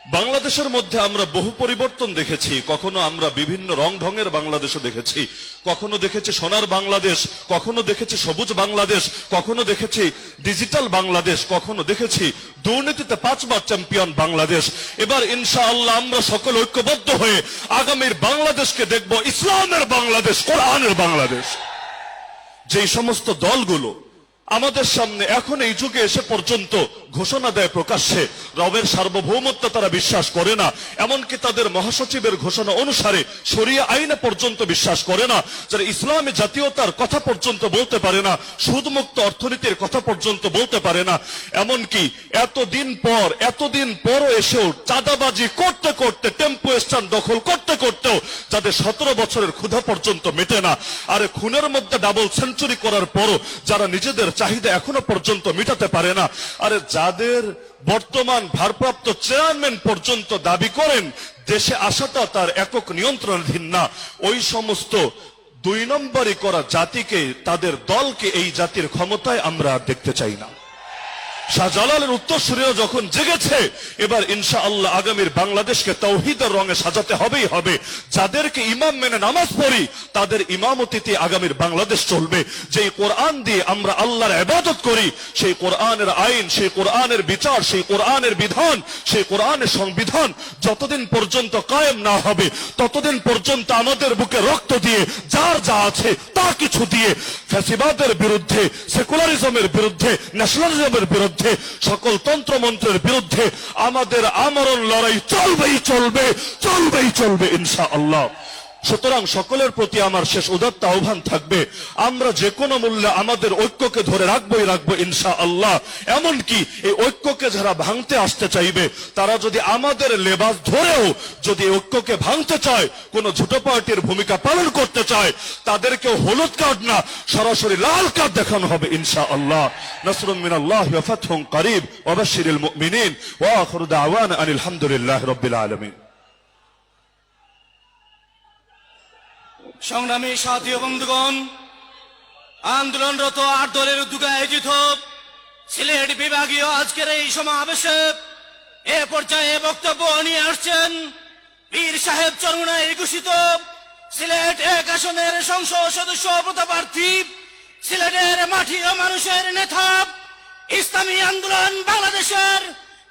বাংলাদেশের মধ্যে আমরা বহু পরিবর্তন দেখেছি। কখনো আমরা বিভিন্ন রং ঢঙের বাংলাদেশও দেখেছি, কখনো দেখেছি সোনার বাংলাদেশ, কখনো দেখেছি সবুজ বাংলাদেশ, কখনো দেখেছি ডিজিটাল বাংলাদেশ, কখনো দেখেছি দুর্নীতিতে 5 বার চ্যাম্পিয়ন বাংলাদেশ। এবার ইনশাআল্লাহ আমরা সকল ঐক্যবদ্ধ হয়ে আগামীর বাংলাদেশকে দেখব ইসলামের বাংলাদেশ, কোরআনের বাংলাদেশ। যেই সমস্ত দলগুলো আমাদের সামনে এখন এই যুগে এসে পর্যন্ত ঘোষণা দেয় প্রকাশ্যে রবের সার্বভৌমত্ব তারা বিশ্বাস করে না, এমনকি তাদের মহাসচিবের ঘোষণা অনুসারে শরিয়া আইনে পর্যন্ত বিশ্বাস করে না, যারা ইসলামী জাতীয়তার কথা পর্যন্ত বলতে পারে না, সুদমুক্ত অর্থনীতির কথা পর্যন্ত বলতে পারে না, এমনকি এতদিন পরও এসেও চাঁদাবাজি করতে করতে, টেম্পো স্ট্যান্ড দখল করতে করতেও যাদের 17 বছরের ক্ষুধা পর্যন্ত মেটে না, আরে খুনের মধ্যে ডাবল সেঞ্চুরি করার পরও যারা নিজেদের চাহিদা এখনো পর্যন্ত মেটাতে পারে না, আরে যাদের বর্তমান ভারপ্রাপ্ত চেয়ারম্যান পর্যন্ত দাবি করেন দেশে আসাটা তার একক নিয়ন্ত্রণাধীন না, ওই সমস্ত 2 নম্বরই করা জাতিকে, তাদের দলকে এই জাতির ক্ষমতায় আমরা দেখতে চাই না। শাহজালালের উত্তরসূরিরা যখন জেগেছে, এবার ইনশাআল্লাহ আগামীর বাংলাদেশকে তাওহীদের রঙে সাজাতে হবেই হবে। যাদেরকে ইমাম মেনে নামাজ পড়ি তাদের ইমামতিতে আগামীর বাংলাদেশ চলবে। যেই কোরআন দিয়ে আমরা আল্লাহর ইবাদত করি, সেই কোরআনের আইন, সেই কোরআনের বিচার, সেই কোরআনের বিধান, সেই কোরআনের সংবিধান যতদিন পর্যন্ত কায়েম না হবে ততদিন পর্যন্ত আমাদের বুকে রক্ত দিয়ে, যার যা আছে তা কিছু দিয়ে ফ্যাসিবাদের বিরুদ্ধে, সেকুলারিজমের বিরুদ্ধে, ন্যাশনালিজমের বিরুদ্ধে, সকল তন্ত্রমন্ত্রের বিরুদ্ধে আমাদের আমরণ লড়াই চলবে ইনশাআল্লাহ। সুতরাং সকলের প্রতি আমার শেষ উদাত্ত আহ্বান থাকবে, আমরা যে কোনো মূল্যে আমাদের ঐক্যকে ধরে রাখবো ইনশাআল্লাহ। এমনকি এই ঐক্যকে যারা ভাঙতে আসতে চাইবে তারা যদি আমাদের লেবাস ধরেও যদি ঐক্যকে ভাঙতে চায়, কোন ছোট পার্টির ভূমিকা পালন করতে চায়, তাদেরকে হলুদ কার্ড না সরাসরি লাল কার্ড দেখানো হবে ইনশাআল্লাহ। নাসরুম মিনাল্লাহি ওয়া ফাতহুন করিব ওয়া বাশশিরিল মুমিনিন ওয়া আখিরু দাওয়ানা আনিল হামদুলিল্লাহি রাব্বিল আলামিন। সংগ্রামী সাথী ও বন্ধুগণ, আন্দোলনরত 8 দলের উদ্যোগে আয়োজিত সিলেট বিভাগীয় আজকের এই সমাবেশে এ পর্যায়ে বক্তব্য নিয়ে আসছেন পীর সাহেব চরমুনায় ঘোষিত সিলেট 1 আসনের সংসদ সদস্য পদপ্রার্থী, সিলেটের মাটি ও মানুষের নেতা, ইসলামী আন্দোলন বাংলাদেশের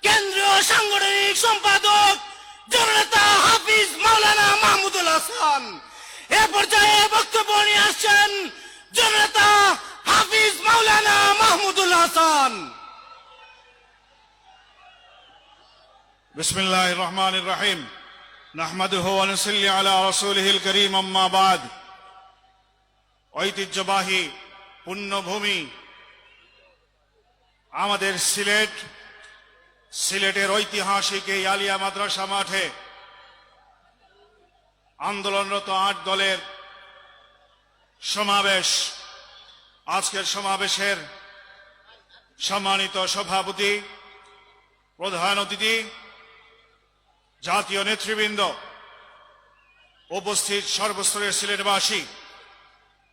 কেন্দ্রীয় সাংগঠনিক সম্পাদক জননেতা হাফিজ মাওলানা মাহমুদুল হাসান। এ পর্যায়ে বক্তব্য নিয়ে আসছেন জননেতা হাফিজ মাওলানা মাহমুদুল হাসান। বিসমিল্লাহির রহমানির রহিম। নাহমাদুহু ওয়া নুসাল্লি আলা রাসূলিহিল কারীম, আম্মা বাদ। ঐতিহ্যবাহী পুণ্যভূমি আমাদের সিলেটের ঐতিহাসিক এই আলিয়া মাদ্রাসা মাঠে আন্দোলনরত 8 দলের সমাবেশ। আজকের সমাবেশের সম্মানিত সভাপতি, প্রধান অতিথি, জাতীয় নেতৃবৃন্দ, উপস্থিত সর্বস্তরের সিলেটবাসী,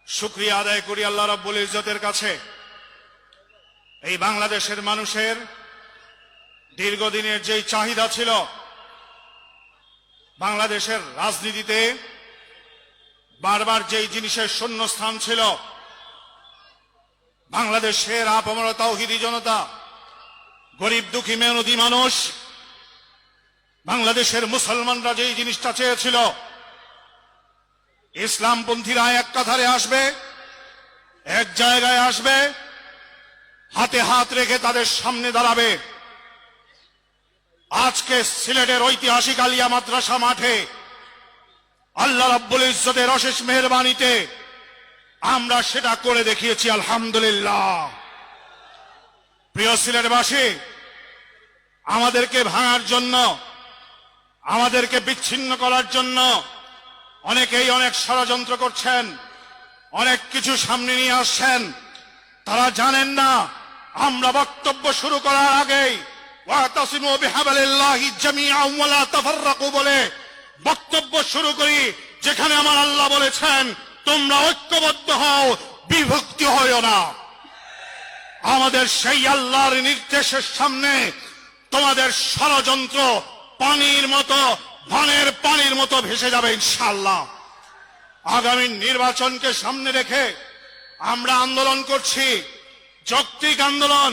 শুকরিয়া আদায় করি আল্লাহ রাব্বুল ইজ্জতের কাছে। এই বাংলাদেশের মানুষের দীর্ঘদিনের যেই চাহিদা ছিল, বাংলাদেশের রাজনীতিতে বারবার যেই জিনিসের শূন্যস্থান ছিল, বাংলাদেশের আপামর তাওহীদি জনতা, গরিব দুঃখী মেহনতি মানুষ, বাংলাদেশের মুসলমানরা যেই জিনিসটা চেয়েছিল, ইসলামপন্থীরা এক কাতারে আসবে, এক জায়গায় আসবে, হাতে হাত রেখে তাদের সামনে দাঁড়াবে। আজকে সিলেটের ঐতিহাসিক আলিয়া মাদ্রাসা মাঠে আল্লাহ রাব্বুল ইজ্জতের অশেষ মেহেরবানিতে আমরা সেটা করে দেখিয়েছি, আলহামদুলিল্লাহ। প্রিয় সিলেটবাসী, আমাদেরকে ভাঙার জন্য, আমাদেরকে বিচ্ছিন্ন করার জন্য অনেকেই অনেক ষড়যন্ত্র করছেন, অনেক কিছু সামনে নিয়ে আসছেন। তারা জানেন না আমরা বক্তব্য শুরু করার আগেই ওয়াতাসিমু বিহাবলিল্লাহি জামিআন ওয়া লা তাফাররাকু বলে বক্তব্য শুরু করি, যেখানে আমার আল্লাহ বলেছেন তোমরা ঐক্যবদ্ধ হও, বিভক্তি হয়ো না। আমাদের সেই আল্লাহর নির্দেশের সামনে তোমাদের ষড়যন্ত্র পানির মতো, ধনের পানির মতো ভেসে যাবে ইনশাআল্লাহ। আগামী নির্বাচনকে সামনে রেখে আমরা আন্দোলন করছি, যৌক্তিক আন্দোলন।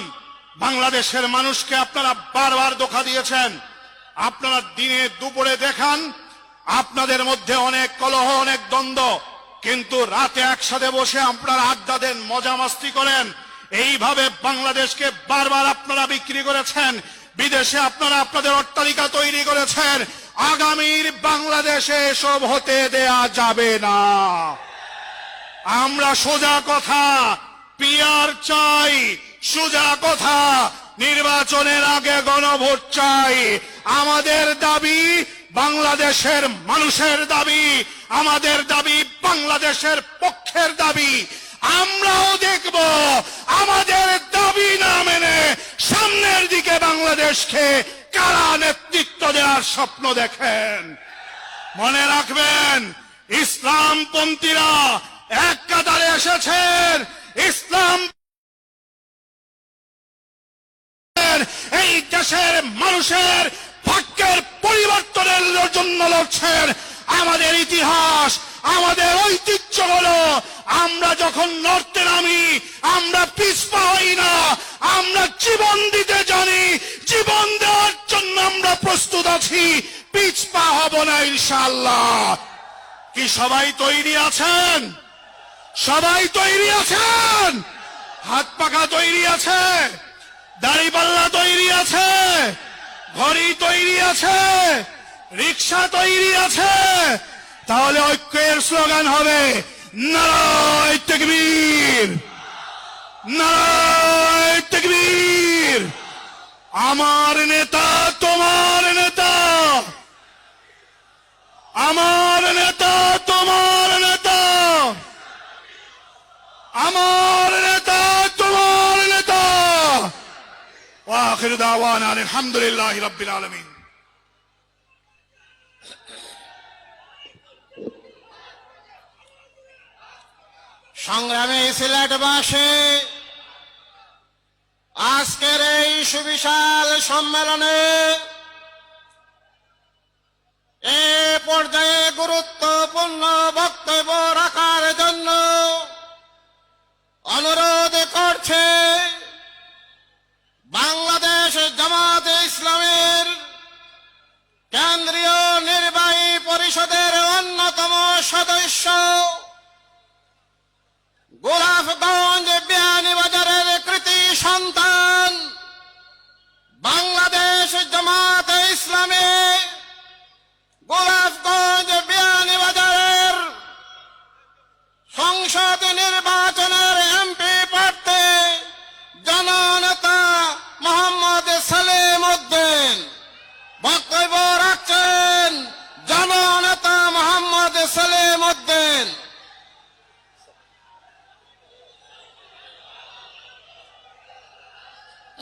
বাংলাদেশের মানুষকে আপনারা বারবার ধোঁকা দিয়েছেন। আপনারা দিনে দুপুরে দেখান আপনাদের মধ্যে অনেক কলহ, অনেক দ্বন্দ্ব, কিন্তু রাতে একসাথে বসে আপনারা আড্ডা দেন, মজা মাস্তি করেন। এইভাবে বাংলাদেশকে বারবার আপনারা বিক্রি করেছেন। বিদেশে আপনারা আপনাদের অট্টালিকা তৈরি করেছেন। আগামীর বাংলাদেশে এসব হতে দেয়া যাবে না। আমরা সোজা কথা, পিয়ার চাই, সোজা কথা, নির্বাচনের আগে গণভোট চাই। আমাদের দাবি বাংলাদেশের মানুষের দাবি, আমাদের দাবি বাংলাদেশের পক্ষের দাবি। আমরাও দেখব আমাদের দাবি না মেনে সামনের দিকে বাংলাদেশকে কারা নেতৃত্ব দেওয়ার স্বপ্ন দেখেন। মনে রাখবেন, ইসলামপন্থীরা এক কাতারে এসেছেন। ইসলাম এই দেশের মানুষের ভাগ্যের পরিবর্তনের জন্য লড়ছেন। আমাদের ইতিহাস, আমাদের ঐতিহ্য হলো আমরা যখন লড়তে নামি আমরা পিছপা হই না, আমরা জীবন দিতে জানি। জীবন দেওয়ার জন্য আমরা প্রস্তুত আছি, পিছপা হব না ইনশাআল্লাহ। কি সবাই তৈরি আছেন? সবাই তৈরি আছেন? হাত পাখা তৈরি আছে? দাড়িপাল্লা তৈরি আছে? ঘড়ি তৈরি আছে? রিক্সা তৈরি আছে? তাহলে ঐক্যের স্লোগান হবে নারায়ে তাকবীর, নারায়ে তাকবীর। আমার নেতা তোমার নেতা, আমার নেতা তোমার নেতা, আমার নেতা তোমার নেতা। ওয়া আখিরু দাওয়ানা আলহামদুলিল্লাহি রাব্বিল আলামিন। সংগ্রামী সিলেটবাসী, আজকের এই সুবিশাল সম্মেলনে এ পর্যায়ে গুরুত্বপূর্ণ বক্তব্য রাখার জন্য অনুরোধ করছে বাংলাদেশ জামাতে ইসলামের কেন্দ্রীয় নির্বাহী পরিষদের অন্যতম সদস্য, গোলাপগঞ্জ বিয়ানীবাজারের কৃতি সন্তান, বাংলাদেশ জামাতে ইসলামী গোলাপগঞ্জ বিয়ানীবাজারের সংসদ নির্বাচনের এমপি প্রার্থী জননেতা মোহাম্মদ সেলিম উদ্দিন বক্তব্য রাখছেন। জননেতা মোহাম্মদ সেলিম উদ্দিন।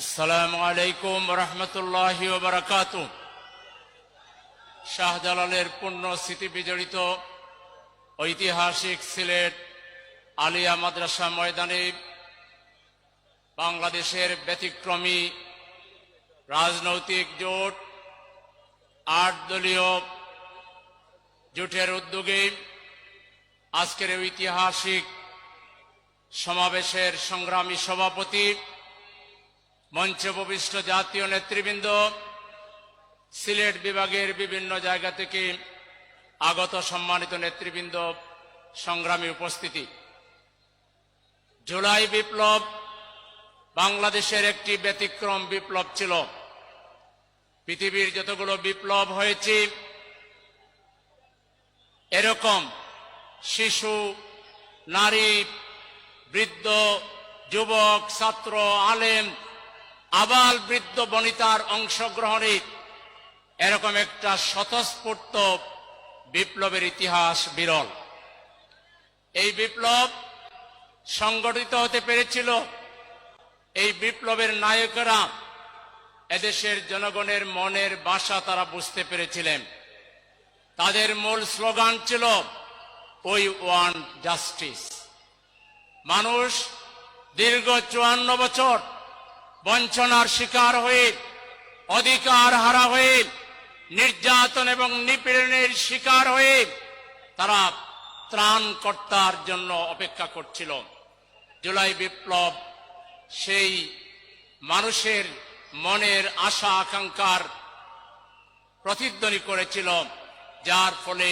আসসালামু আলাইকুম রহমতুল্লাহি ওয়া বারাকাতুহু। শাহজালালের পুণ্য স্মৃতি বিজড়িত ঐতিহাসিক সিলেট আলিয়া মাদ্রাসা ময়দানে বাংলাদেশের ব্যতিক্রমী রাজনৈতিক জোট 8 দলীয় জোটের উদ্যোগে আজকের ঐতিহাসিক সমাবেশের সংগ্রামী সভাপতি, মঞ্চে উপবিষ্ট জাতীয় নেতৃবৃন্দ, সিলেট বিভাগের বিভিন্ন জায়গা থেকে আগত সম্মানিত নেতৃবৃন্দ, সংগ্রামী উপস্থিতি। জুলাই বিপ্লব বাংলাদেশের একটি ব্যতিক্রম বিপ্লব ছিল। পৃথিবীর যতগুলো বিপ্লব হয়েছে এরকম শিশু, নারী, বৃদ্ধ, যুবক, ছাত্র, আলেম, আবাল বৃদ্ধ বনিতার অংশগ্রহণে এরকম একটা স্বতঃস্ফূর্ত বিপ্লবের ইতিহাস বিরল। এই বিপ্লব সংগঠিত হতে পেরেছিল, এই বিপ্লবের নায়কেরা এদেশের জনগণের মনের ভাষা তারা বুঝতে পেরেছিলেন। তাদের মূল স্লোগান ছিল উই ওয়ান্ট জাস্টিস। মানুষ দীর্ঘ 54 বছর বঞ্চনার শিকার হয়ে, অধিকার হারা হয়ে, নির্যাতন এবং নিপীড়নের শিকার হয়ে তারা ত্রাণকর্তার জন্য অপেক্ষা করছিল। জুলাই বিপ্লব সেই মানুষের মনের আশা আকাঙ্ক্ষার প্রতিধ্বনি করেছিল, যার ফলে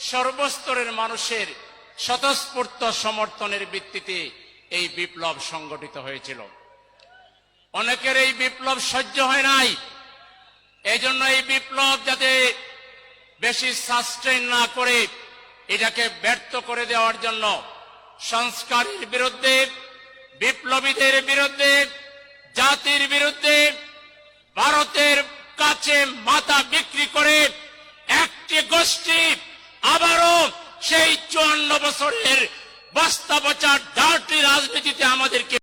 সর্বস্তরের মানুষের স্বতঃস্ফূর্ত সমর্থনের ভিত্তিতে এই বিপ্লব সংগঠিত হয়েছিল। অনেকের এই বিপ্লব সহ্য হয় নাই, এজন্য এই বিপ্লব যাতে বেশি সাস্টেইন না করে এটাকে ব্যর্থ করে দেওয়ার জন্য সংস্কারের বিরুদ্ধে, বিপ্লবীদের বিরুদ্ধে, জাতির বিরুদ্ধে ভারতের কাছে মাথা বিক্রি করে একটি গোষ্ঠী আবারও সেই 54 বছরের বাস্তবতার ডার্টি রাজনীতিতে আমাদেরকে